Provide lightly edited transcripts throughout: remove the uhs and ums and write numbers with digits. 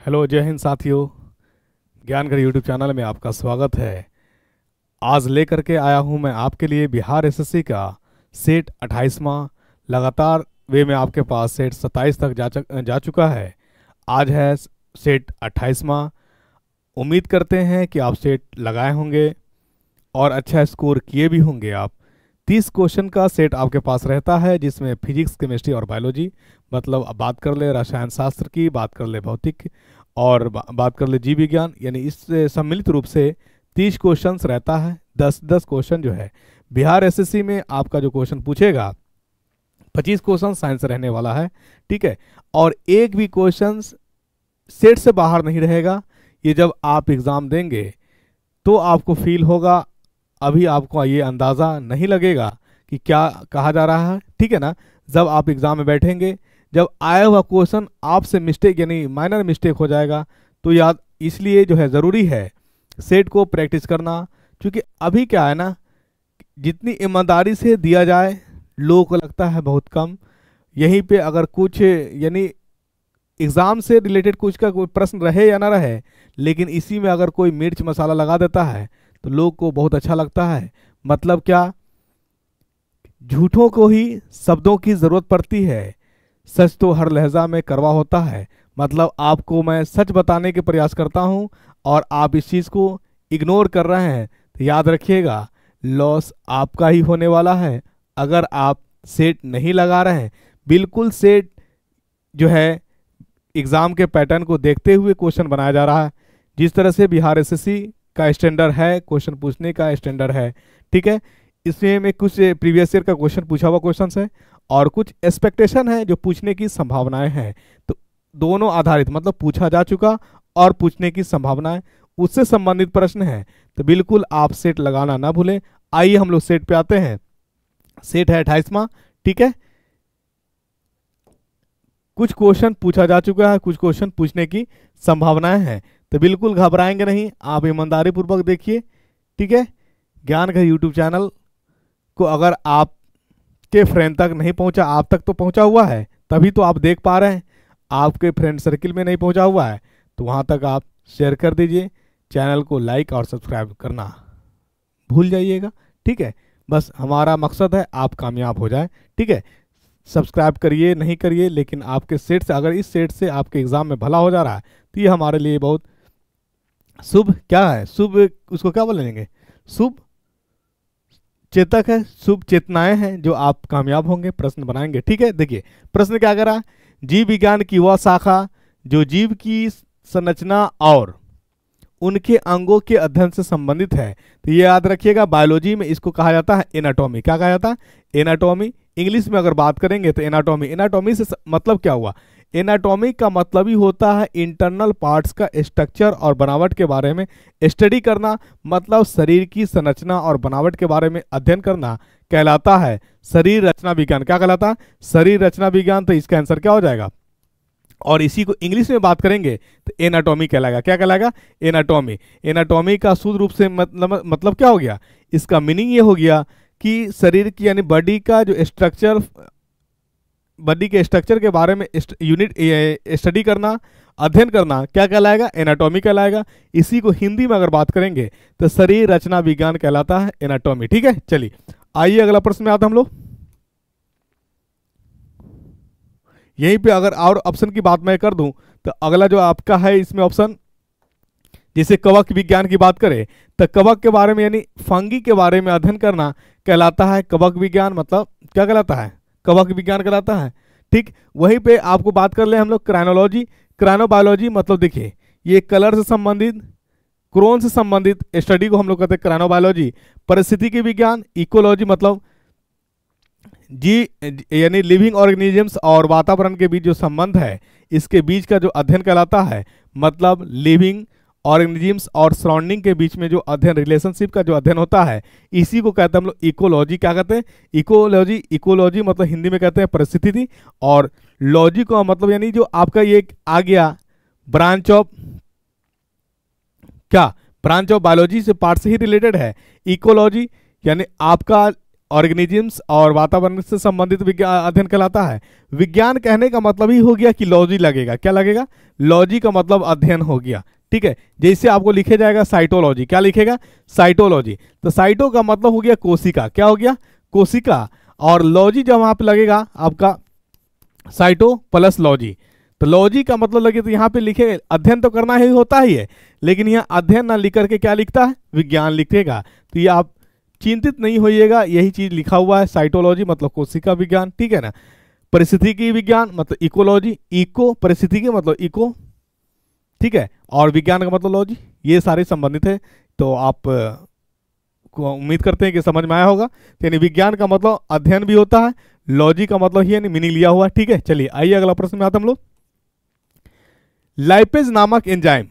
Hello, जय हिंद साथियों। ज्ञान घर यूट्यूब चैनल में आपका स्वागत है। आज लेकर के आया हूं मैं आपके लिए बिहार एसएससी का सेट 28वां। लगातार वे में आपके पास सेट 27 तक जा चुका है। आज है सेट 28वां। उम्मीद करते हैं कि आप सेट लगाए होंगे और अच्छा स्कोर किए भी होंगे। आप 30 क्वेश्चन का सेट आपके पास रहता है, जिसमें फिजिक्स, केमिस्ट्री और बायोलॉजी, मतलब अब बात कर ले रसायन शास्त्र की, बात कर ले भौतिक और बात कर ले जीव विज्ञान, यानी इस सम्मिलित रूप से 30 क्वेश्चंस रहता है। 10-10 क्वेश्चन जो है बिहार एसएससी में आपका जो क्वेश्चन पूछेगा, 25 क्वेश्चन साइंस रहने वाला है, ठीक है। और एक भी क्वेश्चन सेट से बाहर नहीं रहेगा। ये जब आप एग्ज़ाम देंगे तो आपको फील होगा, अभी आपको ये अंदाज़ा नहीं लगेगा कि क्या कहा जा रहा है, ठीक है ना। जब आप एग्ज़ाम में बैठेंगे, जब आया हुआ क्वेश्चन आपसे मिस्टेक यानी माइनर मिस्टेक हो जाएगा तो याद, इसलिए जो है ज़रूरी है सेट को प्रैक्टिस करना। क्योंकि अभी क्या है ना, जितनी ईमानदारी से दिया जाए लोगों को लगता है बहुत कम। यहीं पे अगर कुछ यानी एग्ज़ाम से रिलेटेड कुछ का कोई प्रश्न रहे या ना रहे, लेकिन इसी में अगर कोई मिर्च मसाला लगा देता है तो लोग को बहुत अच्छा लगता है। मतलब क्या, झूठों को ही शब्दों की ज़रूरत पड़ती है, सच तो हर लहजा में कड़वा होता है। मतलब आपको मैं सच बताने के प्रयास करता हूं और आप इस चीज़ को इग्नोर कर रहे हैं तो याद रखिएगा, लॉस आपका ही होने वाला है अगर आप सेट नहीं लगा रहे हैं। बिल्कुल सेट जो है एग्ज़ाम के पैटर्न को देखते हुए क्वेश्चन बनाया जा रहा है। जिस तरह से बिहार एसएससी का स्टैंडर्ड है, क्वेश्चन पूछने का स्टैंडर्ड है, ठीक है। इसमें में कुछ प्रीवियस ईयर का क्वेश्चन पूछा हुआ क्वेश्चन है और कुछ एक्सपेक्टेशन है जो पूछने की संभावनाएं हैं। तो दोनों आधारित, मतलब पूछा जा चुका और पूछने की संभावनाएं, उससे संबंधित प्रश्न है। तो बिल्कुल आप सेट लगाना ना भूलें। आइए हम लोग सेट पे आते हैं। सेट है 28वां, ठीक है। कुछ क्वेश्चन पूछा जा चुका है, कुछ क्वेश्चन पूछने की संभावनाएं हैं। तो बिल्कुल घबराएंगे नहीं, आप ईमानदारी पूर्वक देखिए, ठीक है। ज्ञान घर यूट्यूब चैनल को अगर आपके फ्रेंड तक नहीं पहुंचा, आप तक तो पहुंचा हुआ है, तभी तो आप देख पा रहे हैं। आपके फ्रेंड सर्किल में नहीं पहुंचा हुआ है तो वहां तक आप शेयर कर दीजिए। चैनल को लाइक और सब्सक्राइब करना भूल जाइएगा, ठीक है। बस हमारा मकसद है आप कामयाब हो जाए, ठीक है। सब्सक्राइब करिए नहीं करिए, लेकिन आपके सेट से, अगर इस सेट से आपके एग्जाम में भला हो जा रहा है तो ये हमारे लिए बहुत शुभ, क्या है, शुभ, उसको क्या बोलेंगे, शुभ चेतक है, शुभ चेतनाएं हैं जो आप कामयाब होंगे, प्रश्न बनाएंगे, ठीक है। देखिए प्रश्न क्या कर रहा है, जीव विज्ञान की वह शाखा जो जीव की संरचना और उनके अंगों के अध्ययन से संबंधित है। तो ये याद रखिएगा, बायोलॉजी में इसको कहा जाता है एनाटॉमी। क्या कहा जाता है? एनाटॉमी। इंग्लिश में अगर बात करेंगे तो एनाटॉमी। एनाटॉमी से मतलब क्या हुआ? एनाटॉमी का मतलब ही होता है इंटरनल पार्ट्स का स्ट्रक्चर और बनावट के बारे में स्टडी करना, मतलब शरीर की संरचना और बनावट के बारे में अध्ययन करना कहलाता है शरीर रचना विज्ञान। क्या कहलाता है? शरीर रचना विज्ञान। तो इसका आंसर क्या हो जाएगा? और इसी को इंग्लिश में बात करेंगे तो एनाटॉमी कहलाएगा। क्या कहलाएगा? एनाटॉमी। एनाटॉमी का शुद्ध रूप से मतलब क्या हो गया? इसका मीनिंग ये हो गया कि शरीर की यानी बॉडी का जो स्ट्रक्चर, बॉडी के स्ट्रक्चर के बारे में यूनिट स्टडी करना, अध्ययन करना, क्या कहलाएगा? एनाटॉमी कहलाएगा। इसी को हिंदी में अगर बात करेंगे तो शरीर रचना विज्ञान कहलाता है, एनाटॉमी, ठीक है। चलिए आइए अगला प्रश्न में आते हम लोग। यहीं पे अगर और ऑप्शन की बात मैं कर दूं तो अगला जो आपका है इसमें ऑप्शन, जैसे कवक विज्ञान की बात करें तो कवक के बारे में यानी फंगी के बारे में अध्ययन करना कहलाता है कवक विज्ञान। मतलब क्या कहलाता है? कवक विज्ञान कहलाता है, ठीक। वहीं पे आपको बात कर ले हम लोग क्राइनोलॉजी, क्राइनोबायोलॉजी। मतलब देखिए ये कलर से संबंधित, क्रोन से संबंधित स्टडी को हम लोग कहते हैं क्राइनोबायोलॉजी। परिस्थितिकी विज्ञान, इकोलॉजी, मतलब जी यानी लिविंग ऑर्गेनिजम्स और वातावरण के बीच जो संबंध है, इसके बीच का जो अध्ययन कहलाता है, मतलब लिविंग ऑर्गेनिजम्स और सराउंडिंग के बीच में जो अध्ययन, रिलेशनशिप का जो अध्ययन होता है, इसी को कहते हैं हम लोग इकोलॉजी। क्या कहते हैं? इकोलॉजी। इकोलॉजी मतलब हिंदी में कहते हैं परिस्थिति। और लॉजी को मतलब यानी जो आपका ये आ गया ब्रांच ऑफ, क्या ब्रांच ऑफ बायोलॉजी से पार्ट से ही रिलेटेड है। इकोलॉजी यानी आपका ऑर्गेनिजम्स और वातावरण से संबंधित विज्ञान अध्ययन कहलाता है। विज्ञान कहने का मतलब ही हो गया कि लॉजी लगेगा। क्या लगेगा? लॉजी का मतलब अध्ययन हो गया। ठीक है, जैसे आपको लिखे जाएगा साइटोलॉजी। क्या लिखेगा? साइटोलॉजी। तो साइटो का मतलब हो गया कोशिका। क्या हो गया? कोशिका। और लॉजी जब वहां पे लगेगा आपका साइटो प्लस लॉजी, तो लॉजी का मतलब लगे तो यहाँ पे लिखे अध्ययन तो करना ही होता ही है, लेकिन यहाँ अध्ययन ना लिख करके क्या लिखता है? विज्ञान लिखेगा। तो ये आप चिंतित नहीं होइएगा, यही चीज लिखा हुआ है। साइटोलॉजी मतलब कोशिका विज्ञान, ठीक है ना। परिस्थितिकी विज्ञान मतलब इकोलॉजी, इको परिस्थितिकी मतलब इको, ठीक है, और विज्ञान का मतलब लॉजी। ये सारे संबंधित है। तो आप को उम्मीद करते हैं कि समझ में आया होगा। यानी विज्ञान का मतलब अध्ययन भी होता है, लॉजी का मतलब ही यानी मीनिंग लिया हुआ। ठीक है, चलिए आइए अगला प्रश्न में आते हम लोग। लाइपेज नामक एंजाइम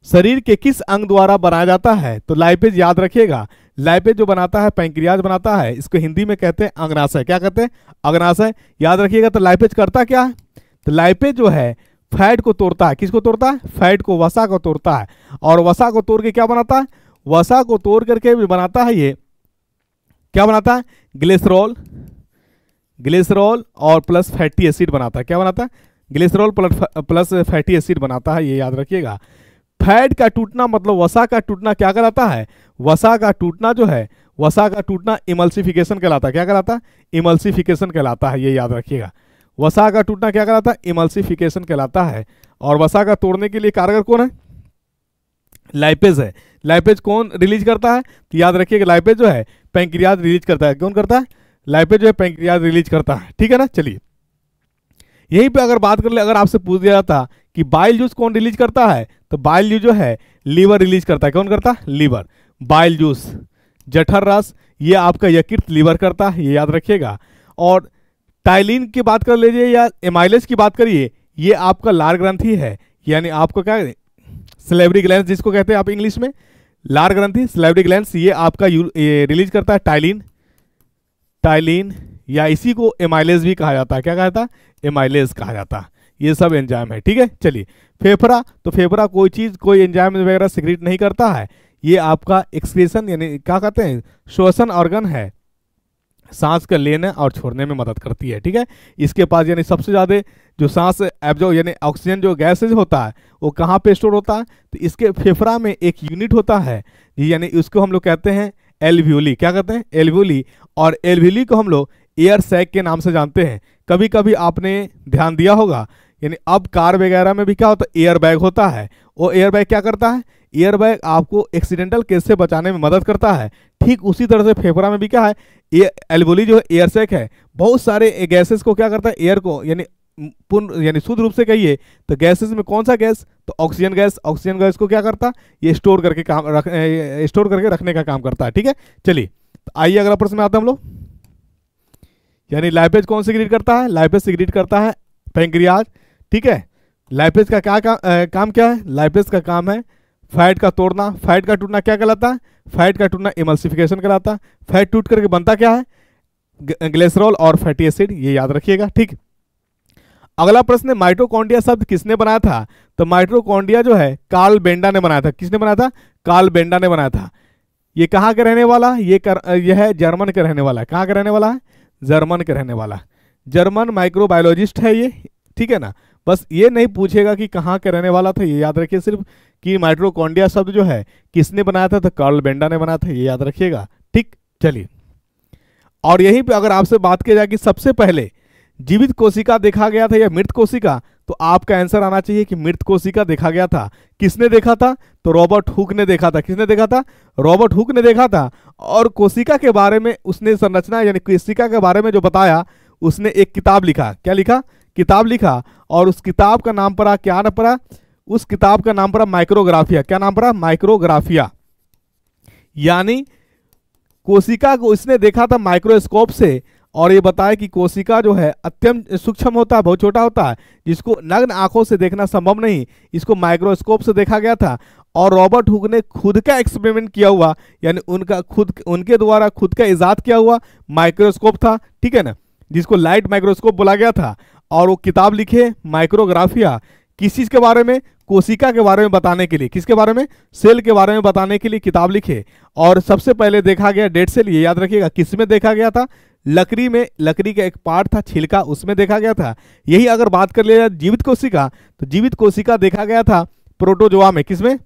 शरीर के किस अंग द्वारा बनाया जाता है? तो लाइपेज याद रखिएगा, लाइपेज जो बनाता है पैंक्रियाज बनाता है, इसको हिंदी में कहते हैं अग्नाशय। क्या कहते हैं? अग्नाशय। याद रखिएगा। तो लाइपेज करता क्या है? तो लाइपेज जो है फैट को तोड़ता है। किसको तोड़ता है? फैट को, वसा को तोड़ता है। और वसा को तोड़ के क्या बनाता है? वसा को तोड़ करके भी बनाता है ये क्या बनाता है? ग्लिसरॉल, ग्लिसरॉल और प्लस फैटी एसिड बनाता है। क्या बनाता है? ग्लिसरॉल प्लस फैटी एसिड बनाता है, ये याद रखिएगा। फैट का टूटना मतलब वसा का टूटना क्या कहलाता है? वसा का टूटना जो है, वसा का टूटना इमल्सिफिकेशन कहलाता है। क्या कहलाता है? इमल्सिफिकेशन कहलाता है, ये याद रखिएगा। वसा का टूटना क्या कहलाता है? इमल्सिफिकेशन कहलाता है। और वसा का तोड़ने के लिए कारगर कौन है? लाइपेज है। लाइपेज कौन रिलीज करता है? तो याद रखिएगा लाइपेज जो है पैंक्रियाज रिलीज करता है। कौन करता है? लाइपेज जो है पैंक्रियाज रिलीज करता है। ठीक है ना। चलिए यहीं पे अगर बात कर ले, अगर आपसे पूछ दिया जाता कि बाइल जूस कौन रिलीज करता है, तो बाइल जूस जो है लीवर रिलीज करता है। कौन करता है? लीवर। बाइल जूस, जठर रस, ये आपका यकृत लीवर करता है, ये याद रखिएगा। और टाइलिन की बात कर लीजिए या एमाइलेज की बात करिए, ये आपका लार ग्रंथि है। यानी आपको क्या, सलेवरी ग्लैंड जिसको कहते हैं आप इंग्लिश में, लार ग्रंथि, सलेवरी ग्लैंड, ये आपका रिलीज करता है टाइलिन, टाइलिन, या इसी को एमाइलेज भी कहा जाता है। क्या कहा जाता है? एमाइलेज कहा जाता है। ये सब एंजाइम है। ठीक है, चलिए फेफड़ा, तो फेफड़ा कोई चीज कोई एंजाइम वगैरह सिक्रीट नहीं करता है, ये आपका एक्सक्रीशन यानी क्या कहते हैं, श्वसन ऑर्गन है, सांस का लेने और छोड़ने में मदद करती है। ठीक है, इसके पास यानी सबसे ज़्यादा जो सांस एब्जॉर्ब यानी ऑक्सीजन जो गैसेज होता है वो कहाँ पे स्टोर होता है, तो इसके फेफड़ा में एक यूनिट होता है, यानी उसको हम लोग कहते हैं एल्वियोली। क्या कहते हैं? एल्वियोली। और एल्वियोली को हम लोग एयर सैक के नाम से जानते हैं। कभी कभी आपने ध्यान दिया होगा, यानी अब कार वगैरह में भी क्या होता है, एयर बैग होता है। वो एयर बैग क्या करता है? एयर बैग आपको एक्सीडेंटल केस से बचाने में मदद करता है। ठीक उसी तरह से फेफड़ा में भी क्या है, एल्वियोली जो है एयर सैक है, बहुत सारे गैसेस को क्या करता है, एयर को यानी पूर्ण यानी शुद्ध रूप से कहिए तो गैसेस में कौन सा गैस, तो ऑक्सीजन गैस। ऑक्सीजन गैस को क्या करता है, ये स्टोर करके रखने का काम करता है। ठीक है, चलिए तो आइए अगला प्रश्न में आते हैं हम लोग। यानी लाइपेज कौन सिक्रीट करता है? लाइपेज सिक्रीट करता है पैंक्रियाज। ठीक है, लाइपेज का क्या काम क्या है? लाइपेज का काम है फैट का तोड़ना। फैट का टूटना क्या कहलाता है? फैट का टूटना इमल्सिफिकेशन कहलाता है। फैट टूट करके बनता क्या है? ग्लिसरॉल और फैटी एसिड, ये याद रखिएगा। ठीक, अगला प्रश्न है माइटोकॉन्ड्रिया शब्द किसने बनाया था? तो माइटोकॉन्ड्रिया जो है कार्ल बेंडा ने बनाया था। किसने बनाया था? कार्ल बेंडा ने बनाया था। ये कहाँ के रहने वाला? यह है जर्मन के रहने वाला है। कहाँ के रहने वाला है? जर्मन के रहने वाला। जर्मन माइक्रोबायोलॉजिस्ट है ये। ठीक है ना, बस ये नहीं पूछेगा कि कहाँ के रहने वाला था, ये याद रखिए सिर्फ कि माइटोकॉन्ड्रिया शब्द जो है किसने बनाया था, तो कार्ल बेंडा ने बनाया था, ये याद रखिएगा। ठीक, चलिए और यहीं पे अगर आपसे बात की जाए कि सबसे पहले जीवित कोशिका देखा गया था या मृत कोशिका, तो आपका आंसर आना चाहिए कि मृत कोशिका देखा गया था। किसने देखा था? तो रॉबर्ट हुक ने देखा था। किसने देखा था? रॉबर्ट हुक ने देखा था। और कोशिका के बारे में उसने संरचना यानी कोशिका के बारे में जो बताया, उसने एक किताब लिखा। क्या लिखा? किताब लिखा। और उस किताब का नाम पड़ा, क्या नाम पड़ा? उस किताब का नाम पड़ा माइक्रोग्राफिया। क्या नाम पड़ा? माइक्रोग्राफिया। यानी कोशिका को इसने देखा था माइक्रोस्कोप से, और ये बताया कि कोशिका जो है अत्यंत सूक्ष्म होता है, बहुत छोटा होता है, जिसको नग्न आंखों से देखना संभव नहीं, इसको माइक्रोस्कोप से देखा गया था। और रॉबर्ट हुक ने खुद का एक्सपेरिमेंट किया हुआ, यानी उनके द्वारा खुद का इजाद किया हुआ माइक्रोस्कोप था। ठीक है ना, जिसको लाइट माइक्रोस्कोप बोला गया था। और वो किताब लिखे माइक्रोग्राफिया, किस चीज के बारे में? कोशिका के बारे में बताने के लिए। किसके बारे में? सेल के बारे में बताने के लिए किताब लिखे। और सबसे पहले देखा गया डेड सेल, ये याद रखिएगा। किसमें देखा गया था? लकड़ी में। लकड़ी का एक पार्ट था छिलका, उसमें देखा गया था। यही अगर बात कर लिया जीवित कोशिका, तो जीवित कोशिका देखा गया था प्रोटोजोआ में। किसमें?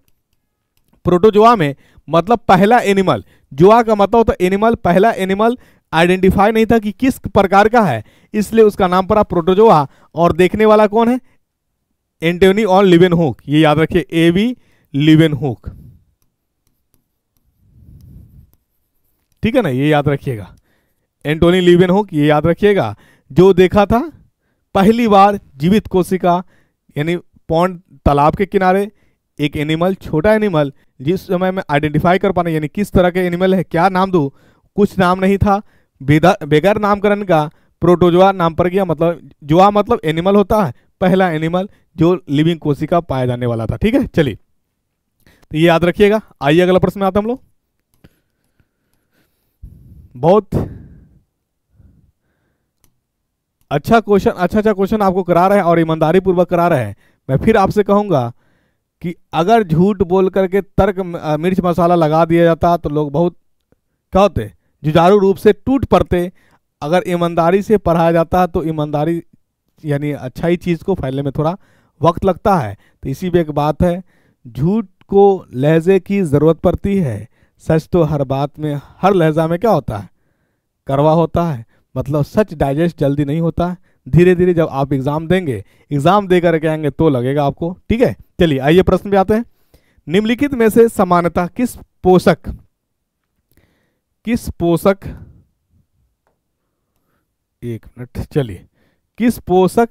प्रोटोजोआ में। मतलब पहला एनिमल, जोआ का मतलब होता एनिमल, पहला एनिमल आइडेंटिफाई नहीं था कि किस प्रकार का है, इसलिए उसका नाम पड़ा प्रोटोजोआ। और देखने वाला कौन है? एंटोनी और लीवेनहुक। ये याद रखिए, एवी लीवेनहुक, ठीक है ना, ये याद रखिएगा। एंटोनी लीवेनहुक, ये याद रखिएगा, जो देखा था पहली बार जीवित कोशिका, यानी पॉन्ड, तालाब के किनारे एक एनिमल, छोटा एनिमल, जिस समय में आइडेंटिफाई कर पाना, यानी किस तरह के एनिमल है, क्या नाम दूं, कुछ नाम नहीं था, बगैर नामकरण का प्रोटोजोआ नाम पर गया। मतलब जोआ मतलब एनिमल होता है, पहला एनिमल जो लिविंग कोशिका पाया जाने वाला था। ठीक है, चलिए, तो ये याद रखिएगा। आइए अगला प्रश्न में आते हम लोग। बहुत अच्छा क्वेश्चन, अच्छा क्वेश्चन आपको करा रहे हैं और ईमानदारी पूर्वक करा रहे हैं। मैं फिर आपसे कहूंगा कि अगर झूठ बोल करके तर्क मिर्च मसाला लगा दिया जाता तो लोग बहुत क्या होते, जुझारू रूप से टूट पड़ते। अगर ईमानदारी से पढ़ाया जाता तो ईमानदारी यानी अच्छाई चीज़ को फैलने में थोड़ा वक्त लगता है। तो इसी पे एक बात है, झूठ को लहजे की ज़रूरत पड़ती है, सच तो हर बात में, हर लहजा में क्या होता है, कड़वा होता है। मतलब सच डाइजेस्ट जल्दी नहीं होता है, धीरे धीरे जब आप एग्जाम देंगे, एग्जाम दे करके आएंगे तो लगेगा आपको। ठीक है, चलिए आइए प्रश्न पे आते हैं। निम्नलिखित में से समानता किस पोषक एक मिनट, चलिए, किस पोषक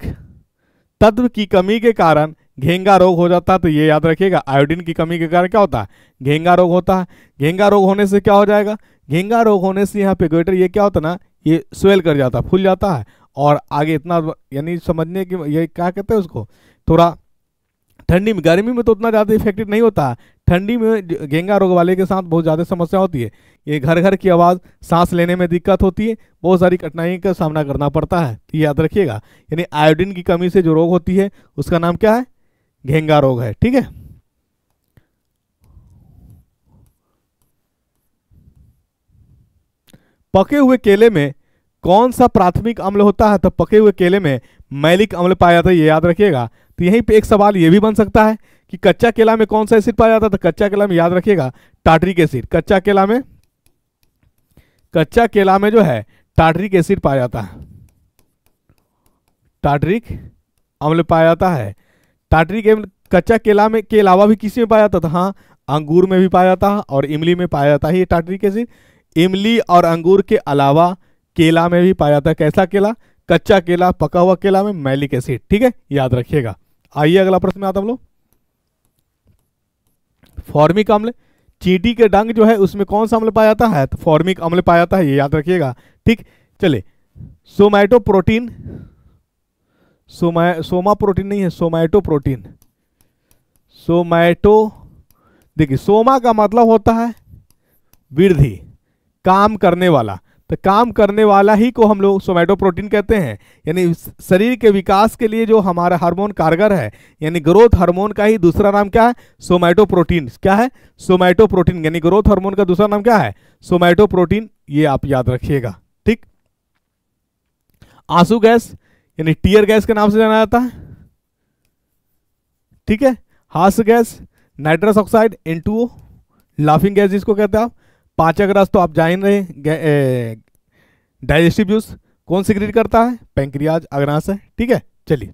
तत्व की कमी के कारण घेंगा रोग हो जाता है? तो ये याद रखिएगा, आयोडीन की कमी के कारण क्या होता है, घेंगा रोग होता है। घेंगा रोग होने से क्या हो जाएगा? घेंगा रोग होने से यहाँ पे गोइटर ये क्या होता है ना, ये स्वेल कर जाता है, फूल जाता है, और आगे इतना यानी समझने की ये क्या कहते हैं उसको, थोड़ा ठंडी में, गर्मी में तो उतना ज़्यादा इफेक्टिव नहीं होता है, ठंडी में घेंगा रोग वाले के साथ बहुत ज़्यादा समस्या होती है। ये घर घर की आवाज़, सांस लेने में दिक्कत होती है, बहुत सारी कठिनाई का सामना करना पड़ता है। तो याद रखिएगा, यानी आयोडीन की कमी से जो रोग होती है उसका नाम क्या है, घेंगा रोग है। ठीक है, पके हुए केले में कौन सा प्राथमिक अम्ल होता है? तो पके हुए केले में मैलिक अम्ल पाया जाता है, ये याद रखिएगा। तो यहीं पे एक सवाल ये भी बन सकता है कि कच्चा केला में कौन सा एसिड पाया जाता है? तो कच्चा केला में याद रखिएगा टार्ट्रिक एसिड। कच्चा केला में जो है टार्ट्रिक एसिड पाया जाता है, टार्ट्रिक अम्ल पाया जाता है। टार्ट्रिक अम्ल कच्चा केला में के अलावा भी किसी में पाया जाता था? हाँ, अंगूर में भी पाया जाता है और इमली में पाया जाता है ये टार्ट्रिक एसिड। इमली और अंगूर के अलावा केला में भी पाया जाता है। कैसा केला? कच्चा केला, पका हुआ केला में मैलिक एसिड। ठीक है, याद रखिएगा। आइए अगला प्रश्न में आता हम लोग। फॉर्मिक अम्ल, चींटी के डंग जो है उसमें कौन सा अम्ल पाया जाता है? तो फॉर्मिक अम्ल पाया जाता है, ये याद रखिएगा। ठीक, चले, सोमैटोप्रोटीन, सोमा प्रोटीन नहीं है, सोमैटोप्रोटीन। देखिए, सोमा का मतलब होता है वृद्धि, काम करने वाला। तो काम करने वाला ही को हम लोग सोमैटोप्रोटीन कहते हैं। यानी शरीर के विकास के लिए जो हमारा हार्मोन कारगर है, यानी ग्रोथ हार्मोन का ही दूसरा नाम क्या है? सोमैटोप्रोटीन। क्या है? सोमैटोप्रोटीन। यानी ग्रोथ हार्मोन का दूसरा नाम क्या है? सोमैटोप्रोटीन। ये आप याद रखिएगा। ठीक, आंसू गैस यानी टीयर गैस के नाम से जाना जाता है। ठीक है, हास्य gas, nitrous oxide, N2O, laughing gas जिसको कहते हैं आप। पाचक रस तो आप जान रहे, डाइजेस्टिव जूस कौन सिक्रीट करता है? पैंक्रियाज, अग्नाशय। ठीक है, चलिए,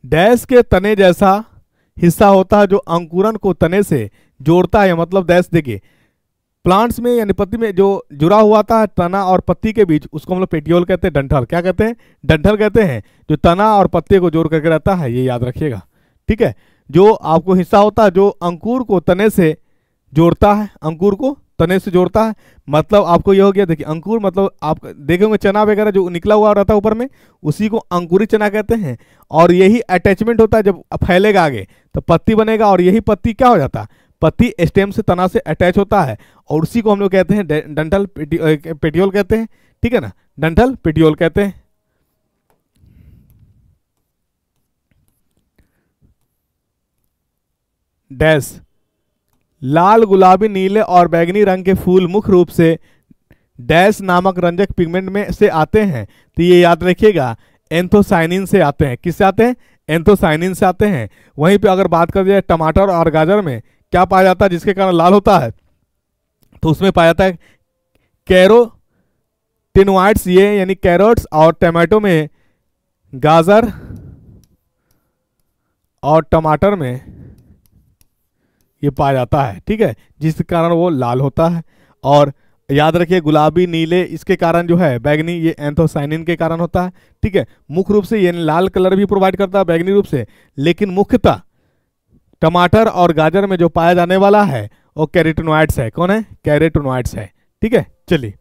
डैश के तने जैसा हिस्सा होता है जो अंकुरन को तने से जोड़ता है। मतलब डैश, देखिए, प्लांट्स में यानी पत्ती में जो जुड़ा हुआ था तना और पत्ती के बीच, उसको हम लोग पेटियोल कहते हैं, डंठल। क्या कहते हैं? डंठल कहते हैं। जो तना और पत्ते को जोड़ करके रहता है, ये याद रखिएगा। ठीक है, जो आपको हिस्सा होता है जो अंकुर को तने से जोड़ता है, अंकुर को तने से जोड़ता है। मतलब आपको ये हो गया, देखिए, अंकुर मतलब आप देखेंगे चना वगैरह जो निकला हुआ रहता है ऊपर में, उसी को अंकुरित चना कहते हैं। और यही अटैचमेंट होता है, जब फैलेगा आगे तो पत्ती बनेगा, और यही पत्ती क्या हो जाता है? पत्ती स्टेम से तना से अटैच होता है, और उसी को हम लोग कहते हैं डंठल पेटियोल कहते हैं। ठीक है ना, डंठल पेटियोल कहते हैं। डैश लाल, गुलाबी, नीले और बैंगनी रंग के फूल मुख्य रूप से डैश नामक रंजक पिगमेंट में से आते हैं। तो ये याद रखिएगा, एंथोसाइनिन से आते हैं। किससे आते हैं? एंथोसाइनिन से आते हैं। वहीं पे अगर बात कर जाए टमाटर और गाजर में क्या पाया जाता है जिसके कारण लाल होता है, तो उसमें पाया जाता है कैरोटिनोइड्स, ये यानी कैरोट्स, और टमाटो में, गाजर और टमाटर में ये पाया जाता है। ठीक है, जिसके कारण वो लाल होता है। और याद रखिए गुलाबी, नीले, इसके कारण जो है बैगनी, ये एंथोसाइनिन के कारण होता है। ठीक है, मुख्य रूप से ये लाल कलर भी प्रोवाइड करता है बैगनी रूप से, लेकिन मुख्यतः टमाटर और गाजर में जो पाया जाने वाला है वो कैरोटिनोइड्स है। कौन है? कैरोटिनोइड्स है। ठीक है, चलिए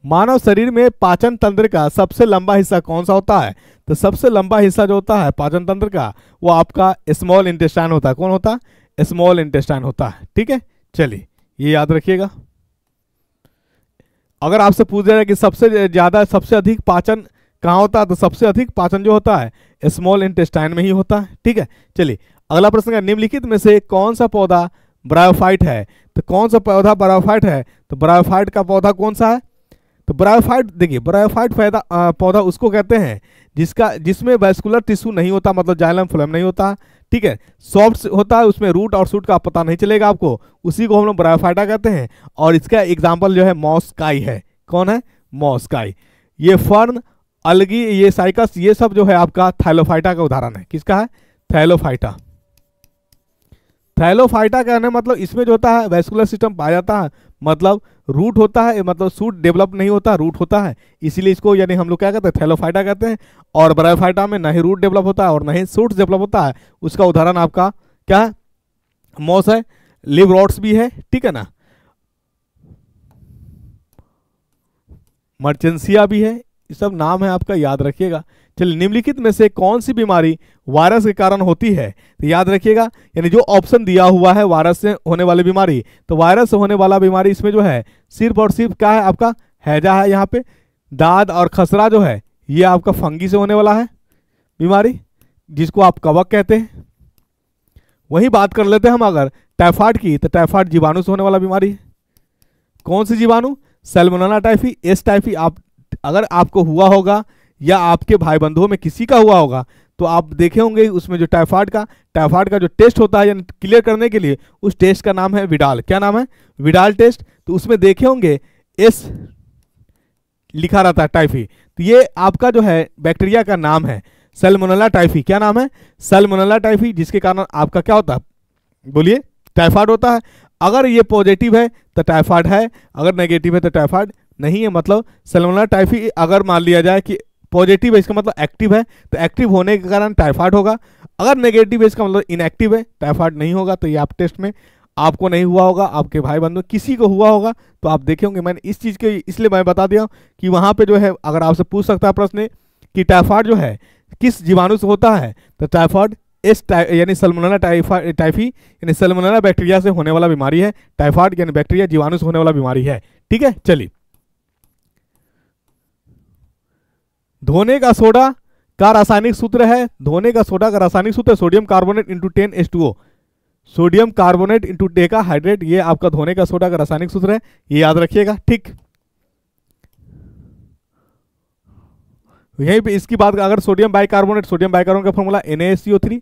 मानव शरीर में पाचन तंत्र का सबसे लंबा हिस्सा कौन सा होता है? तो सबसे लंबा हिस्सा जो होता है पाचन तंत्र का वो आपका स्मॉल इंटेस्टाइन होता है। कौन होता है? स्मॉल इंटेस्टाइन होता है। ठीक है, चलिए ये याद रखिएगा। अगर आपसे पूछ जाए कि सबसे ज्यादा, सबसे अधिक पाचन कहाँ होता है, तो सबसे अधिक पाचन जो होता है स्मॉल इंटेस्टाइन में ही होता है। ठीक है, चलिए अगला प्रश्न है, निम्नलिखित में से कौन सा पौधा ब्रायोफाइट है? तो कौन सा पौधा ब्रायोफाइट है? तो ब्रायोफाइट का पौधा कौन सा है? तो ब्रायोफाइट, देखिए ब्रायोफाइट पौधा उसको कहते हैं जिसमें वैस्कुलर टिश्यू नहीं होता, मतलब जाइलम फ्लोएम नहीं होता। ठीक है, सॉफ्ट होता है, उसमें रूट और शूट का पता नहीं चलेगा आपको, उसी को हम लोग ब्रायोफाइटा कहते हैं। और इसका एग्जाम्पल जो है मॉस्काई है। कौन है? मॉस्काई। ये फर्न, अलगी, ये साइकस, ये सब जो है आपका थैलोफाइटा का उदाहरण है। किसका है? थैलोफाइटा। थैलोफाइटा कहने मतलब इसमें जो होता है वैस्कुलर सिस्टम पाया जाता है, मतलब रूट होता है, मतलब सूट डेवलप नहीं होता, रूट होता है, इसीलिए इसको यानी हम लोग क्या कहते हैं? थैलोफाइटा कहते हैं। और ब्रायोफाइटा में ना ही रूट डेवलप होता है और ना ही सूट डेवलप होता है। उसका उदाहरण आपका क्या है? मॉस है, लिवरोट्स भी है। ठीक है ना, मर्चेंसिया भी है, ये सब नाम है आपका, याद रखिएगा। चलिए निम्नलिखित में से कौन सी बीमारी वायरस के कारण होती है? तो याद रखिएगा, यानी जो ऑप्शन दिया हुआ है वायरस से होने वाली बीमारी, तो वायरस से होने वाला बीमारी इसमें जो है सिर्फ और सिर्फ क्या है आपका? हैजा है यहाँ पे। दाद और खसरा जो है ये आपका फंगी से होने वाला है बीमारी, जिसको आप कवक कहते हैं। वही बात कर लेते हैं हम अगर टाइफाइड की, तो टाइफाइड जीवाणु से होने वाला बीमारी है। कौन सी जीवाणु? Salmonella typhi, S typhi. आप अगर आपको हुआ होगा या आपके भाई बंधुओं में किसी का हुआ होगा तो आप देखे होंगे उसमें जो टाइफाइड का जो टेस्ट होता है यानी क्लियर करने के लिए, उस टेस्ट का नाम है विडाल। क्या नाम है? Widal test. तो उसमें देखे होंगे एस लिखा रहता है टाइफी, तो ये आपका जो है बैक्टीरिया का नाम है सैल्मोनेला टाइफी। क्या नाम है? सैल्मोनेला टाइफी, जिसके कारण आपका क्या होता है? बोलिए, टाइफाइड होता है। अगर ये पॉजिटिव है तो टाइफाइड है, अगर नेगेटिव है तो टाइफाइड नहीं है। मतलब सैल्मोनेला टाइफी अगर मान लिया जाए कि पॉजिटिव है, इसका मतलब एक्टिव है, तो एक्टिव होने के कारण टाइफाइड होगा। अगर नेगेटिव है, इसका मतलब इनएक्टिव है, टाइफाइड नहीं होगा। तो ये आप टेस्ट में आपको नहीं हुआ होगा, आपके भाई बंधु किसी को हुआ होगा तो आप देखे होंगे। मैंने इस चीज़ के इसलिए मैं बता दिया कि वहाँ पे जो है अगर आपसे पूछ सकता है प्रश्न कि टाइफाइड जो है किस जीवाणु से होता है, तो टाइफाइड यानी सैल्मोनेला टाइफी यानी सैल्मोनेला बैक्टीरिया से होने वाला बीमारी है। टाइफाइड यानी बैक्टीरिया जीवाणु से होने वाला बीमारी है। ठीक है, चलिए धोने का सोडा का रासायनिक सूत्र है। धोने का सोडा का रासायनिक सूत्र sodium carbonate into 10H2O। Sodium carbonate into decahydrate, ये आपका धोने का सोडा का रासायनिक सूत्र है, ये याद रखिएगा। ठीक, यहीं पे इसकी बात अगर सोडियम बाइकार्बोनेट का फॉर्मूला NaSCO3।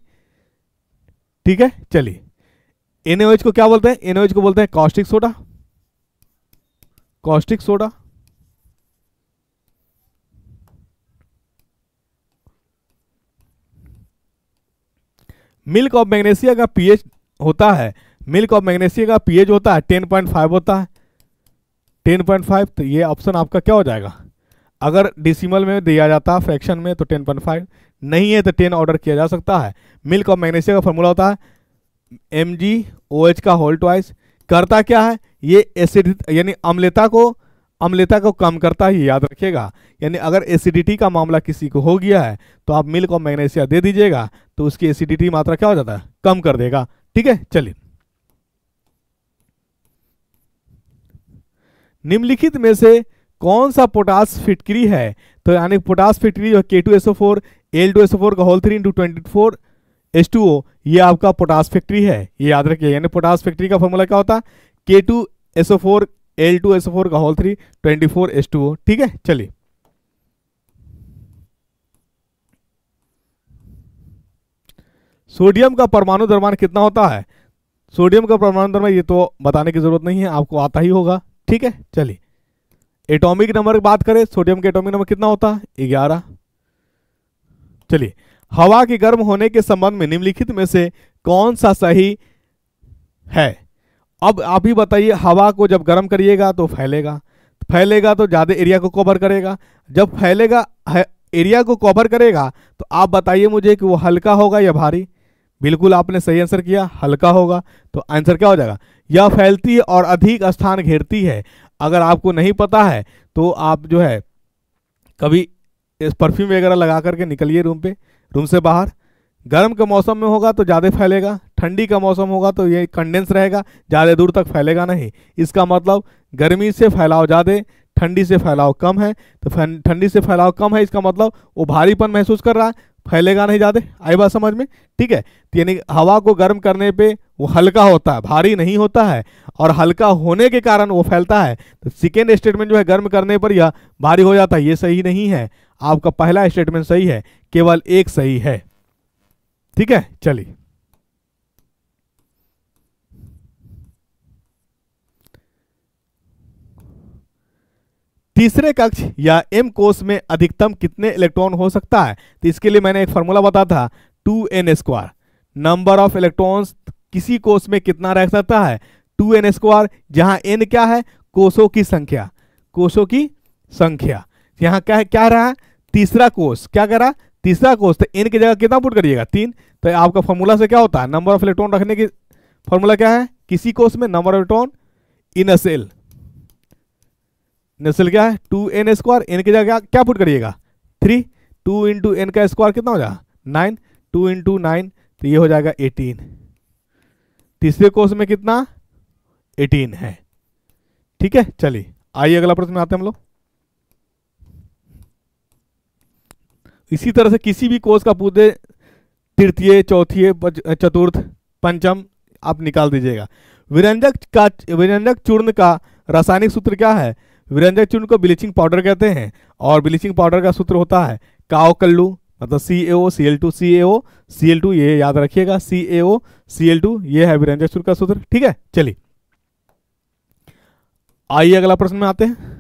ठीक है, चलिए NaOH को क्या बोलते हैं? NaOH को बोलते हैं caustic soda. Caustic soda. Milk of magnesia का पीएच होता है, मिल्क ऑफ मैग्नीशिया का पीएच होता है 10.5 होता है, 10.5। तो ये ऑप्शन आपका क्या हो जाएगा? अगर डेसिमल में दिया जाता है फ्रैक्शन में तो 10.5, नहीं है तो 10 ऑर्डर किया जा सकता है। मिल्क ऑफ मैग्नीशिया का फॉर्मूला होता है MgOH का होल ट्वाइस। करता क्या है? ये एसिड यानी अम्लता को कम करता है, ये याद रखिएगा। यानी अगर एसिडिटी का मामला किसी को हो गया है तो आप मिल्क ऑफ मैग्नीशिया दे दीजिएगा, तो उसकी एसिडिटी मात्रा क्या हो जाता है? कम कर देगा। ठीक है, चलिए निम्नलिखित में से कौन सा पोटास फिटकरी है? तो यानी पोटास फिटकरी जो K2SO4 Al2SO4 का होल 3 इंटू 24 H2O, ये आपका पोटास फैक्ट्री है, ये याद रखिए। यानी पोटास फैक्ट्री का फॉर्मूला क्या होता है? K2SO4 Al2SO4 का होल 3 24 H2O। ठीक है, चलिए सोडियम का परमाणु द्रव्यमान कितना होता है? सोडियम का परमाणु द्रव्यमान ये तो बताने की जरूरत नहीं है, आपको आता ही होगा। ठीक है, चलिए एटॉमिक नंबर की बात करें, सोडियम का एटॉमिक नंबर कितना होता है? 11। चलिए हवा के गर्म होने के संबंध में निम्नलिखित में से कौन सा सही है? अब आप ही बताइए, हवा को जब गर्म करिएगा तो फैलेगा, फैलेगा तो ज्यादा एरिया को कवर करेगा, जब फैलेगा एरिया को कवर करेगा तो आप बताइए मुझे कि वो हल्का होगा या भारी? बिल्कुल आपने सही आंसर किया, हल्का होगा। तो आंसर क्या हो जाएगा? यह फैलती है और अधिक स्थान घेरती है। अगर आपको नहीं पता है तो आप जो है कभी परफ्यूम वगैरह लगा करके निकलिए रूम से बाहर। गर्म के मौसम में होगा तो ज़्यादा फैलेगा, ठंडी का मौसम होगा तो ये कंडेंस रहेगा, ज़्यादा दूर तक फैलेगा नहीं। इसका मतलब गर्मी से फैलाव ज़्यादा, ठंडी से फैलाव कम है। तो ठंडी से फैलाव कम है, इसका मतलब वो भारीपन महसूस कर रहा है, फैलेगा नहीं ज़्यादा। आई बात समझ में? ठीक है, तो यानी हवा को गर्म करने पे वो हल्का होता है, भारी नहीं होता है, और हल्का होने के कारण वो फैलता है। तो सेकेंड स्टेटमेंट जो है गर्म करने पर यह भारी हो जाता है, ये सही नहीं है। आपका पहला स्टेटमेंट सही है, केवल एक सही है। ठीक है, चलिए तीसरे कक्ष या एम कोष में अधिकतम कितने इलेक्ट्रॉन हो सकता है? तो इसके लिए मैंने एक फॉर्मूला बताया था, 2n²। नंबर ऑफ इलेक्ट्रॉन्स किसी कोष में कितना रह सकता है? 2n², जहां n क्या है? कोषों की संख्या, कोषों की संख्या। यहाँ क्या रहा? तीसरा कोष। क्या कह रहा? तीसरा कोष। तो n की जगह कितना पुट करिएगा? 3। तो आपका फॉर्मूला से क्या होता है? नंबर ऑफ इलेक्ट्रॉन रखने की फॉर्मूला क्या है किसी कोष में? Number of electron in a cell. Cell क्या है? 2n²। n की जगह क्या पुट करिएगा? 3। 2 इंटू n का स्क्वायर कितना हो जाएगा? 9। 2 इंटू 9 तो ये हो जाएगा 18। तीसरे कोष में कितना? 18 है। ठीक है, चलिए आइए अगला प्रश्न में आते हैं हम लोग। इसी तरह से किसी भी कोष का पूरे तृतीय, चौथी, चतुर्थ, पंचम आप निकाल दीजिएगा। विरंजक चूर्ण का रासायनिक सूत्र क्या है? विरंजक चूर्ण को ब्लीचिंग पाउडर कहते हैं, और ब्लीचिंग पाउडर का सूत्र होता है काओ कल्लू, मतलब CaO Cl2 CaO Cl2, ये याद रखिएगा, CaO Cl2, ये है विरंजक चूर्ण का सूत्र। ठीक है, चलिए आइए अगला प्रश्न में आते हैं।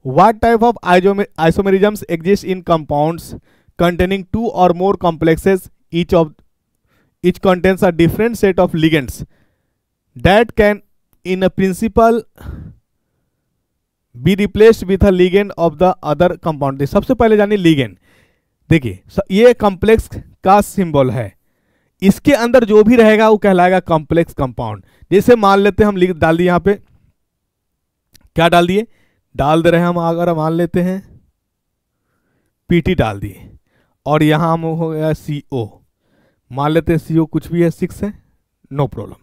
What type of isomerisms exist in compounds containing 2 or more complexes? Each contains a different set of ligands that can, in a principle, be replaced with a ligand of the other compound. सबसे पहले जानिए ligand. देखिए ये complex का symbol है, इसके अंदर जो भी रहेगा वो कहलाएगा कॉम्प्लेक्स कंपाउंड। जैसे मान लेते हैं हम डाल दिए, यहाँ पे क्या डाल दिए? डाल दे रहे हैं हम, अगर मान लेते हैं PT डाल दिए, और यहां हम हो गया CO, मान लेते हैं CO कुछ भी है, 6 है, नो प्रॉब्लम।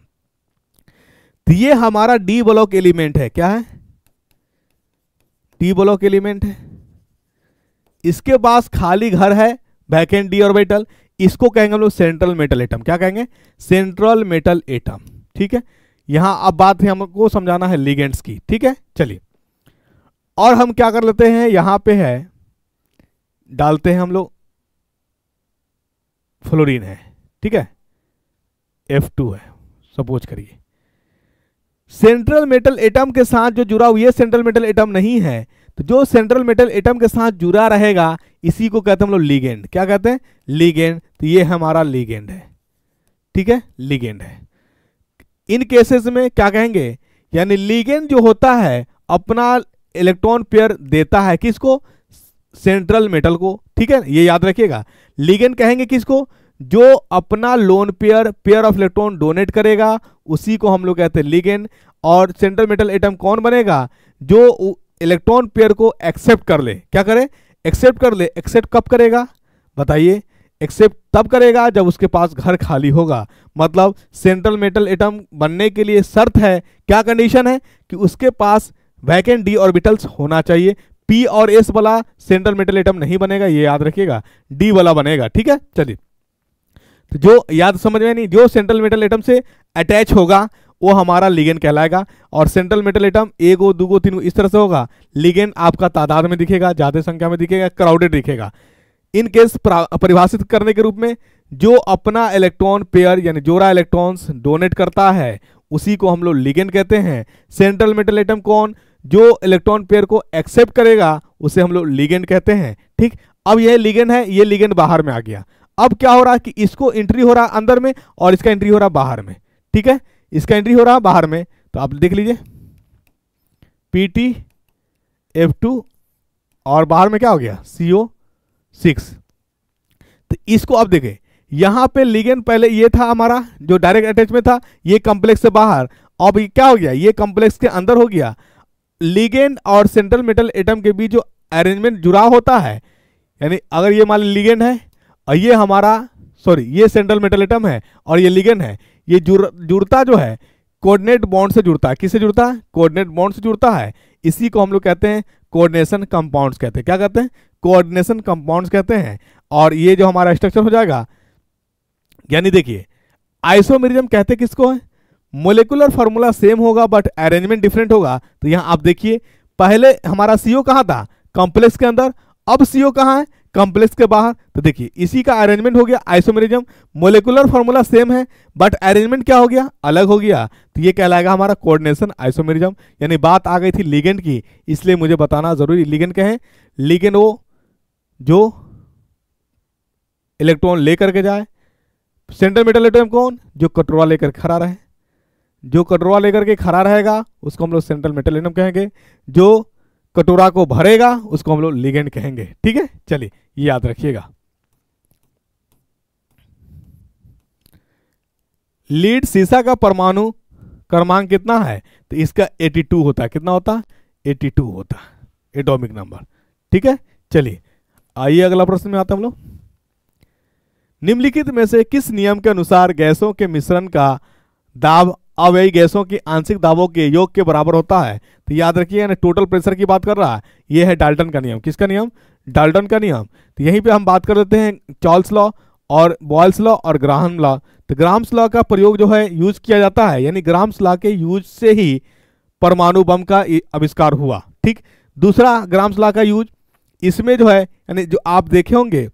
तो ये हमारा D ब्लॉक एलिमेंट है। क्या है? D ब्लॉक एलिमेंट है। इसके पास खाली घर है, वैकेंट D ऑर्बिटल, इसको कहेंगे हम लोग सेंट्रल मेटल एटम। क्या कहेंगे? Central metal atom. ठीक है, यहां अब बात है हमको समझाना है लिगेंड्स की। ठीक है, चलिए और हम क्या कर लेते हैं, यहां पे है डालते हैं हम लोग फ्लोरीन है। ठीक है, F2 है सपोज करिए। सेंट्रल मेटल एटम के साथ जो जुड़ा हुआ, ये सेंट्रल मेटल एटम नहीं है, तो जो सेंट्रल मेटल एटम के साथ जुड़ा रहेगा इसी को कहते हैं हम लोग लिगेंड। क्या कहते हैं? लिगेंड। तो ये हमारा लिगेंड है। ठीक है, लिगेंड है। इन केसेस में क्या कहेंगे? यानी लिगेंड जो होता है अपना इलेक्ट्रॉन पेयर देता है किसको? सेंट्रल मेटल को। ठीक है, ये याद रखिएगा। लिगेंड कहेंगे किसको? जो अपना lone pair of electron donate करेगा उसी को हम लोग कहते हैं लिगेंड। और सेंट्रल मेटल एटम कौन बनेगा? जो इलेक्ट्रॉन पेयर को एक्सेप्ट कर ले। क्या करे? एक्सेप्ट कर ले। एक्सेप्ट कब करेगा बताइए? एक्सेप्ट तब करेगा जब उसके पास घर खाली होगा। मतलब सेंट्रल मेटल एटम बनने के लिए शर्त है, क्या कंडीशन है, कि उसके पास वैकेंट डी ऑर्बिटल्स होना चाहिए। पी और एस वाला सेंट्रल मेटल एटम नहीं बनेगा, ये याद रखिएगा, डी वाला बनेगा। ठीक है, चलिए, तो जो याद समझ में नहीं, जो सेंट्रल मेटल एटम से अटैच होगा वो हमारा लिगेंड कहलाएगा। और सेंट्रल मेटल एटम एगो दूगो तीनगो इस तरह से होगा, लिगेंड आपका तादाद में दिखेगा, ज्यादा संख्या में दिखेगा, क्राउडेड दिखेगा। इन केस परिभाषित करने के रूप में जो अपना इलेक्ट्रॉन पेयर यानी जोड़ा इलेक्ट्रॉन्स डोनेट करता है उसी को हम लोग लिगेंड कहते हैं। सेंट्रल मेटल एटम कौन, जो इलेक्ट्रॉन पेयर को एक्सेप्ट करेगा उसे हम लोग लिगेंड कहते हैं। ठीक, अब यह लिगेंड है, ये लिगेंड बाहर में आ गया। अब क्या हो रहा है कि इसको एंट्री हो रहा है अंदर में और इसका एंट्री हो रहा है बाहर में। ठीक है, इसका एंट्री हो रहा है बाहर में, तो आप देख लीजिए PtF2 और बाहर में क्या हो गया CO6। तो इसको अब देखें, यहां पे लिगेंड पहले ये था हमारा जो डायरेक्ट अटैच में था, ये कॉम्प्लेक्स से बाहर, अब ये क्या हो गया, ये कॉम्प्लेक्स के अंदर हो गया। लिगेंड और सेंट्रल मेटल एटम के बीच जो अरेंजमेंट जुड़ाव होता है, यानी अगर ये मान लीजिए लिगेंड है और ये हमारा ये सेंट्रल मेटल एटम है और ये लिगेंड है, ये जुड़ता जो है कोऑर्डिनेट बॉन्ड से जुड़ता है। किससे जुड़ता है, कोऑर्डिनेट बॉन्ड से जुड़ता है। इसी को हम लोग कहते हैं कोऑर्डिनेशन कंपाउंड्स कहते हैं। क्या कहते हैं, कोऑर्डिनेशन कंपाउंड्स कहते हैं। और ये जो हमारा स्ट्रक्चर हो जाएगा, यानी देखिए आइसोमेरिज्म कहते किसको है, मोलिकुलर फॉर्मूला सेम होगा बट अरेंजमेंट डिफरेंट होगा। तो यहां आप देखिए पहले हमारा CO कहां था, कॉम्प्लेक्स के अंदर, अब CO कहां है, कॉम्प्लेक्स के बाहर। तो देखिए इसी का अरेंजमेंट हो गया आइसोमेरिज्म। मोलिकुलर फॉर्मूला सेम है बट अरेंजमेंट क्या हो गया, अलग हो गया, तो ये कहलाएगा हमारा कोऑर्डिनेशन आइसोमेरिज्म। यानी बात आ गई थी लिगेंड की, इसलिए मुझे बताना जरूरी, लिगेंड क्या है, लिगेंड वो जो इलेक्ट्रॉन लेकर के जाए। सेंट्रल मेटल एटम कौन, जो कटोरा लेकर खड़ा रहे, जो कटोरा लेकर के खड़ा रहेगा उसको हम लोग सेंट्रल मेटल एटम कहेंगे, जो कटोरा को भरेगा उसको हम लोग लिगेंड कहेंगे। ठीक है, चलिए ये याद रखिएगा। लीड सीसा का परमाणु क्रमांक कितना है, तो इसका 82 होता है। कितना होता है, 82 होता है एटॉमिक नंबर। ठीक है, चलिए आइए अगला प्रश्न में आते हैं हम लोग। निम्नलिखित में से किस नियम के अनुसार गैसों के मिश्रण का दाब अव्ययी गैसों की आंशिक दाबों के योग के बराबर होता है। तो याद रखिए ना, टोटल प्रेशर की बात कर रहा है, ये है डाल्टन का नियम। किसका नियम, डाल्टन का नियम। तो यहीं पे हम बात कर लेते हैं चार्ल्स लॉ और बॉयल्स लॉ और ग्राहम लॉ। तो ग्राम्स लॉ का प्रयोग जो है यूज किया जाता है, यानी ग्राम्स लॉ के यूज से ही परमाणु बम का आविष्कार हुआ। ठीक, दूसरा ग्राम्स लॉ का यूज, इसमें जो है यानी जो आप देखे होंगे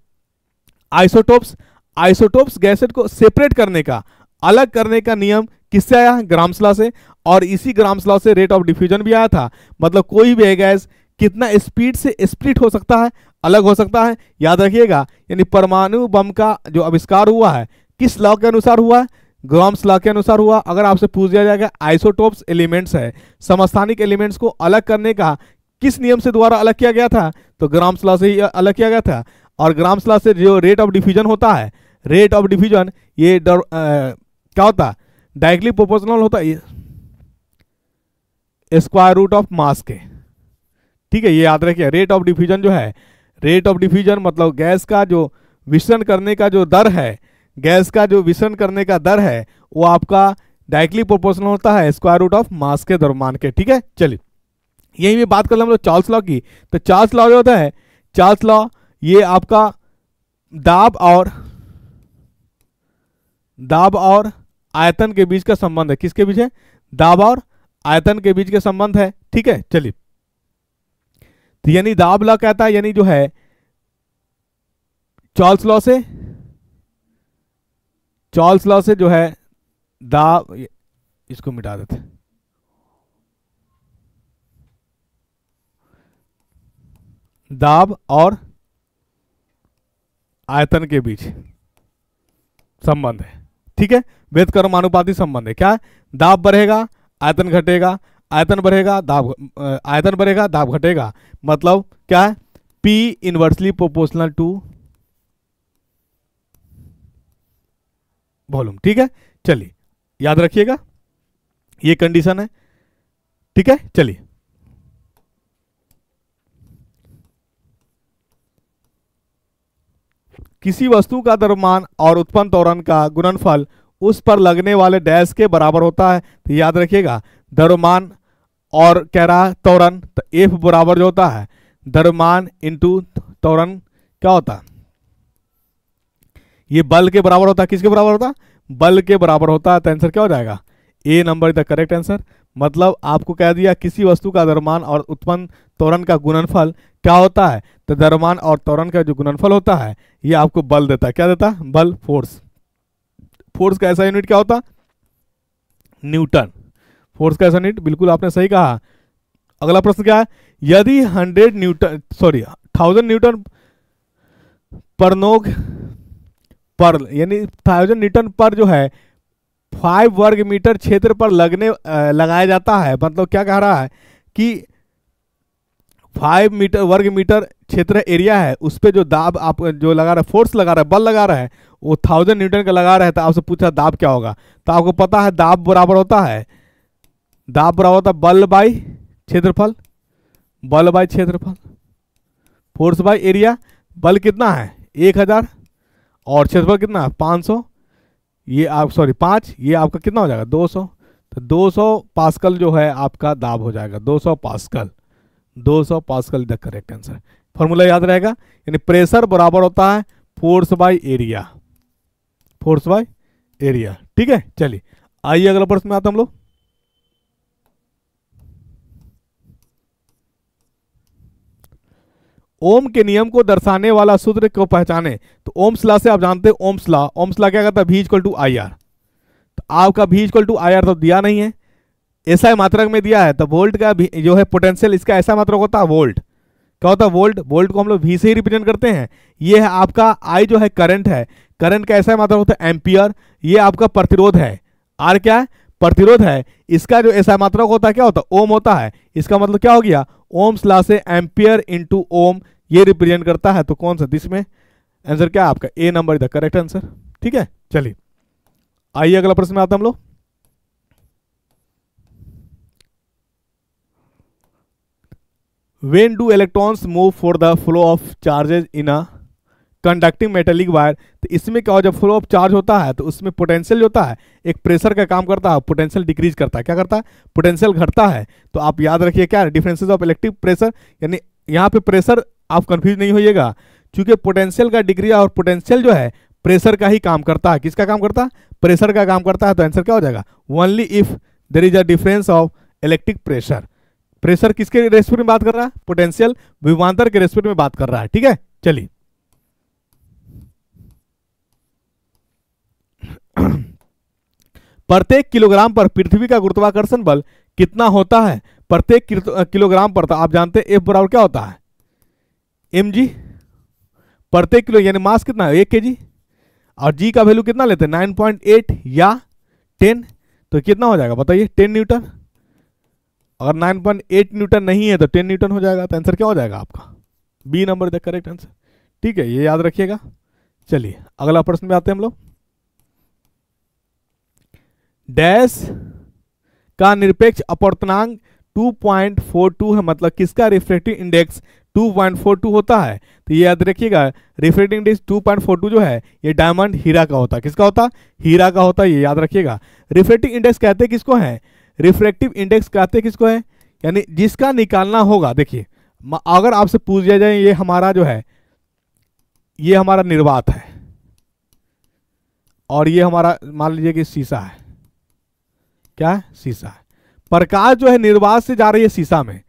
आइसोटोप्स गैसेट को सेपरेट करने का, अलग करने का नियम किससे आया, ग्राम्स लॉ से। और इसी ग्राम्स लॉ से रेट ऑफ डिफ्यूजन भी आया था। मतलब कोई भी गैस कितना स्पीड से स्प्लिट हो सकता है, अलग हो सकता है, याद रखिएगा। यानी परमाणु बम का जो आविष्कार हुआ है किस लॉ के अनुसार हुआ है, ग्राम्स लॉ के अनुसार हुआ। अगर आपसे पूछ दिया जाएगा आइसोटोप्स एलिमेंट्स है, समस्थानिक एलिमेंट्स को अलग करने का किस नियम से द्वारा अलग किया गया था, तो ग्राम्स लॉ से ही अलग किया गया था। और ग्राम्स लॉ से जो रेट ऑफ डिफ्यूजन होता है, रेट ऑफ डिफ्यूजन ये क्या होता है, डायरेक्टली प्रोपोर्शनल होता है स्क्वायर रूट ऑफ मास के। ठीक है, ये याद रखिए। रेट ऑफ डिफ्यूजन जो है, रेट ऑफ डिफ्यूजन मतलब गैस का जो विसरण करने का जो दर है, गैस का जो विसरण करने का दर है वो आपका डायरेक्टली प्रोपोर्शनल होता है स्क्वायर रूट ऑफ मास के द्रव्यमान के। ठीक है, चलिए यही भी बात कर ले हम लोग चार्ल्स लॉ की। तो चार्ल्स लॉ जो होता है, चार्ल्स लॉ ये आपका दाब और आयतन के बीच का संबंध है। किसके बीच है, दाब और आयतन के बीच के संबंध है। ठीक है, चलिए तो यानी दाब लॉ कहता है, यानी जो है चार्ल्स लॉ से जो है दाब, इसको मिटा देते, दाब और आयतन के बीच संबंध है। ठीक है, व्युत्क्रमानुपाती संबंध है। क्या है, दाब बढ़ेगा आयतन घटेगा, आयतन बढ़ेगा दाब घटेगा। मतलब क्या है, P inversely proportional to volume. ठीक है, चलिए याद रखिएगा ये कंडीशन है। ठीक है, चलिए किसी वस्तु का द्रव्यमान और उत्पन्न त्वरण का गुणनफल उस पर लगने वाले डैश के बराबर होता है। तो याद रखिएगा, द्रव्यमान और कह रहा है त्वरण, तो एफ बराबर जो होता है द्रव्यमान इंटू त्वरण क्या होता है, ये बल के बराबर होता है। किसके बराबर होता है? बल के बराबर होता है। तो आंसर क्या हो जाएगा? A number is the correct answer. मतलब आपको कह दिया किसी वस्तु का द्रव्यमान और उत्पन्न त्वरण का गुणनफल क्या होता है, तो द्रव्यमान और त्वरण का जो गुणनफल होता है ये आपको बल देता है। क्या देता है? बल, फोर्स। फोर्स का ऐसा यूनिट क्या होता? न्यूटन। फोर्स का ऐसा यूनिट, बिल्कुल आपने सही कहा। अगला प्रश्न क्या है? यदि 1000 न्यूटन पर नोक पर, यानी 1000 न्यूटन पर जो है 5 वर्ग मीटर क्षेत्र पर लगाया जाता है, मतलब क्या कह रहा है कि 5 मीटर वर्ग मीटर क्षेत्र एरिया है, उस पर जो दाब आप जो लगा रहे, फोर्स लगा रहा है, बल लगा रहा है, वो 1000 न्यूटन का लगा रहा है। तो आपसे पूछा दाब क्या होगा, तो आपको पता है दाब बराबर होता है बल बाई क्षेत्रफल, बल बाई क्षेत्रफल, फोर्स बाई एरिया। बल कितना है? 1000 और क्षेत्रफल कितना है? 500। ये आप 5, ये आपका कितना हो जाएगा? 200। तो 200 पास्कल जो है आपका दाब हो जाएगा, 200 pascal. 200 pascal the correct answer. Formula याद रहेगा, यानी प्रेशर बराबर होता है force by area, force by area. ठीक है, चलिए आइए अगला प्रश्न में आता हम लोग। ओम के नियम को दर्शाने वाला सूत्र को पहचाने। तो ओम्स लॉ से आप जानते हैं, ओम्स लॉ क्या कहता है? V equal to I R. तो आपका V equal to I R तो दिया नहीं है, ऐसा मात्रक में दिया है। तो वोल्ट का जो है पोटेंशियल, इसका ऐसा मात्रक होता है वोल्ट। क्या होता है? वोल्ट। वोल्ट को हम लोग V से ही रिप्रेजेंट करते हैं। ये है आपका I जो है करंट है, करंट का ऐसा मात्रक होता है एम्पियर। ये आपका प्रतिरोध है, R क्या है? प्रतिरोध है। इसका जो ऐसा मात्रक होता है क्या होता है? ओम होता है। इसका मतलब क्या हो गया? ओम्स लॉ से एम्पियर इंटू ओम ये रिप्रेजेंट करता है। तो कौन सा? इसमें आंसर क्या है आपका? A number is the correct answer. ठीक है, चलिए आइए अगला प्रश्न में आते हैं हम लोग। When do electrons move for the flow of charges in a conducting metallic wire? तो इसमें क्या हो, जब फ्लो ऑफ चार्ज होता है तो उसमें पोटेंशियल होता है, एक प्रेशर का काम करता है, पोटेंशियल डिक्रीज करता है। क्या करता है? पोटेंशियल घटता है। तो आप याद रखिए क्या डिफरेंसेस ऑफ इलेक्ट्रिक प्रेशर, यानी यहाँ पे प्रेशर आप कंफ्यूज नहीं होइएगा, क्योंकि पोटेंशियल का डिग्री और पोटेंशियल जो है प्रेशर का ही काम करता है। किसका काम करता है? प्रेशर का काम करता है। तो आंसर क्या हो जाएगा? Only if there is a difference of electric pressure. Pressure किसके रेस्पेक्ट में बात कर रहा है? पोटेंशियल विभवांतर के रेस्पेक्ट में बात कर रहा है। ठीक है, चलिए प्रत्येक किलोग्राम पर पृथ्वी का गुरुत्वाकर्षण बल कितना होता है? प्रत्येक किलोग्राम पर, तो आप जानते हैं एफ बराबर क्या होता है? mg। प्रत्येक किलो यानी मास कितना है? 1 kg। और g का वैल्यू कितना लेते हैं? 9.8 या 10। तो कितना हो जाएगा बताइए? 10 न्यूटन। अगर 9.8 न्यूटन नहीं है तो 10 न्यूटन हो जाएगा। तो आंसर क्या हो जाएगा आपका? B number the correct answer. ठीक है, ये याद रखिएगा। चलिए अगला प्रश्न में आते हैं हम लोग। डैश का निरपेक्ष अपवर्तनांक 2.42 है, मतलब किसका रिफ्रैक्टिव इंडेक्स 2.42 होता है? तो ये याद रखिएगा, रिफ्रैक्टिव इंडेक्स 2.42 जो है ये डायमंड हीरा का होता है। किसका होता? हीरा का होता है। ये याद रखिएगा। रिफ्रैक्टिव इंडेक्स कहते किसको है? रिफ्रैक्टिव इंडेक्स कहते किसको है? यानी जिसका निकालना होगा। देखिए अगर आपसे पूछ दिया जाए ये हमारा जो है, ये हमारा निर्वात है और ये हमारा मान लीजिए कि शीशा है। क्या है? शीशा है। प्रकाश जो है निर्वात से जा रही है शीशा में,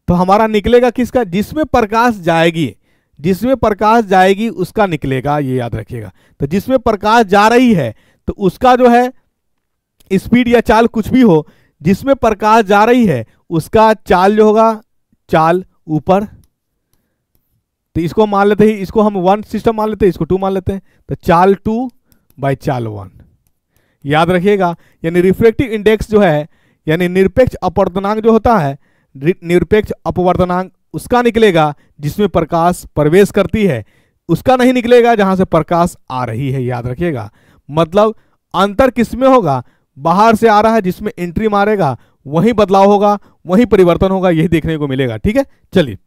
तो हमारा निकलेगा किसका? जिसमें प्रकाश जाएगी, जिसमें प्रकाश जाएगी उसका निकलेगा। ये याद रखिएगा। तो जिसमें प्रकाश जा रही है तो उसका जो है स्पीड या चाल कुछ भी हो, जिसमें प्रकाश जा रही है उसका चाल जो होगा, चाल ऊपर। तो इसको मान लेते हैं, इसको हम 1 सिस्टम मान लेते हैं, इसको 2 मान लेते हैं। तो चाल 2 बाई चाल 1 याद रखिएगा। यानी रिफ्रैक्टिव इंडेक्स जो है, यानी निरपेक्ष अपवर्तनांक जो होता है, निरपेक्ष अपवर्तनांक उसका निकलेगा जिसमें प्रकाश प्रवेश करती है, उसका नहीं निकलेगा जहां से प्रकाश आ रही है। याद रखिएगा। मतलब अंतर किसमें होगा? बाहर से आ रहा है, जिसमें एंट्री मारेगा वही बदलाव होगा, वही परिवर्तन होगा, यही देखने को मिलेगा। ठीक है, चलिए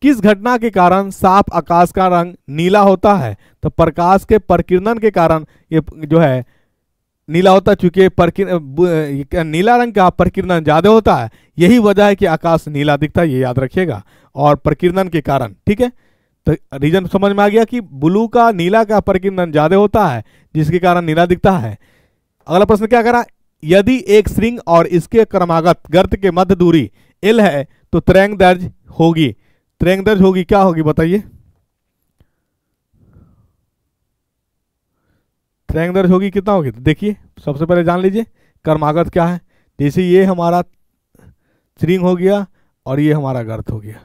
किस घटना के कारण साफ आकाश का रंग नीला होता है? तो प्रकाश के प्रकीर्णन के कारण ये जो है नीला होता है, चूंकि नीला रंग का प्रकीर्णन ज्यादा होता है, यही वजह है कि आकाश नीला दिखता है, ये याद रखिएगा। और प्रकीर्णन के कारण, ठीक है, तो रीजन समझ में आ गया कि ब्लू का नीला का प्रकीर्णन ज्यादा होता है, जिसके कारण नीला दिखता है। अगला प्रश्न क्या करा, यदि एक श्रृंग और इसके क्रमागत गर्त के मध्य दूरी L है तो तरंग दर्ज होगी। तरंग दर्ज होगी क्या होगी बताइए? तरंग दर्ज होगी कितना होगी? तो देखिए सबसे पहले जान लीजिए क्रमागत क्या है। जैसे ये हमारा श्रृंग हो गया और ये हमारा गर्त हो गया,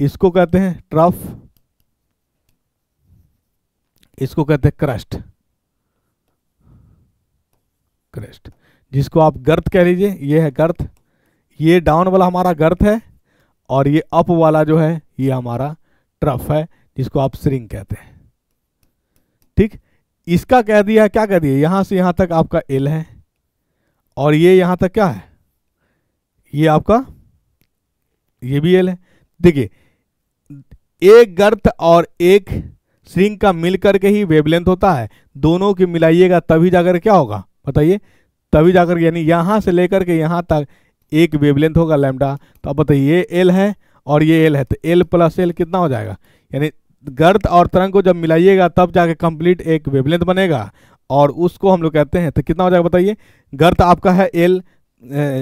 इसको कहते हैं ट्रफ, इसको कहते हैं क्रस्ट, क्रेस्ट, जिसको आप गर्त कह लीजिए। ये है गर्त, ये डाउन वाला हमारा गर्त है और ये अप वाला जो है ये हमारा ट्रफ है, जिसको आप श्रृंग कहते हैं। ठीक, इसका कह दिया, क्या कह दिया, यहां से यहां तक आपका L है और ये यहां तक क्या है, ये आपका ये भी L है। देखिए एक गर्त और एक श्रृंग का मिलकर के ही वेवलेंथ होता है, दोनों की मिलाइएगा तभी जाकर क्या होगा बताइए, तभी जाकर यानी यहां से लेकर के यहां तक एक वेवलेंथ होगा लैम्डा। तो अब बताइए ये L है और ये L है, तो L प्लस L कितना हो जाएगा, यानी गर्त और तरंग को जब मिलाइएगा तब जाके कंप्लीट एक वेवलेंथ बनेगा और उसको हम लोग कहते हैं। तो कितना हो जाएगा बताइए, गर्त आपका है L,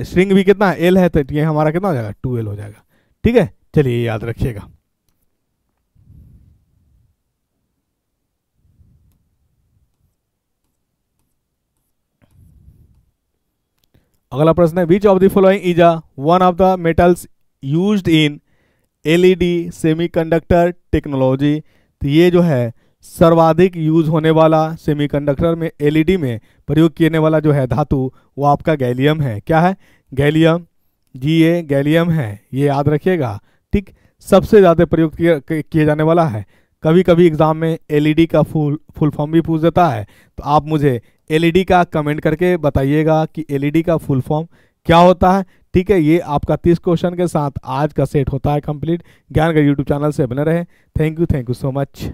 श्रृंग भी कितना है L है, तो ये हमारा कितना हो जाएगा 2L हो जाएगा। ठीक है, चलिए याद रखिएगा। अगला प्रश्न है, which of the following is a one of the metals used in LED semiconductor technology. तो ये जो है सर्वाधिक यूज होने वाला सेमीकंडक्टर में LED में प्रयोग किए वाला जो है धातु वो आपका गैलियम है। क्या है, गैलियम, Ga गैलियम है, ये याद रखिएगा। ठीक, सबसे ज़्यादा प्रयोग किए जाने वाला है। कभी कभी एग्जाम में LED का फुल फॉर्म भी पूछ देता है, तो आप मुझे LED का कमेंट करके बताइएगा कि LED का फुल फॉर्म क्या होता है। ठीक है, ये आपका 30 क्वेश्चन के साथ आज का सेट होता है कंप्लीट। ज्ञान का यूट्यूब चैनल से बने रहे। Thank you so much.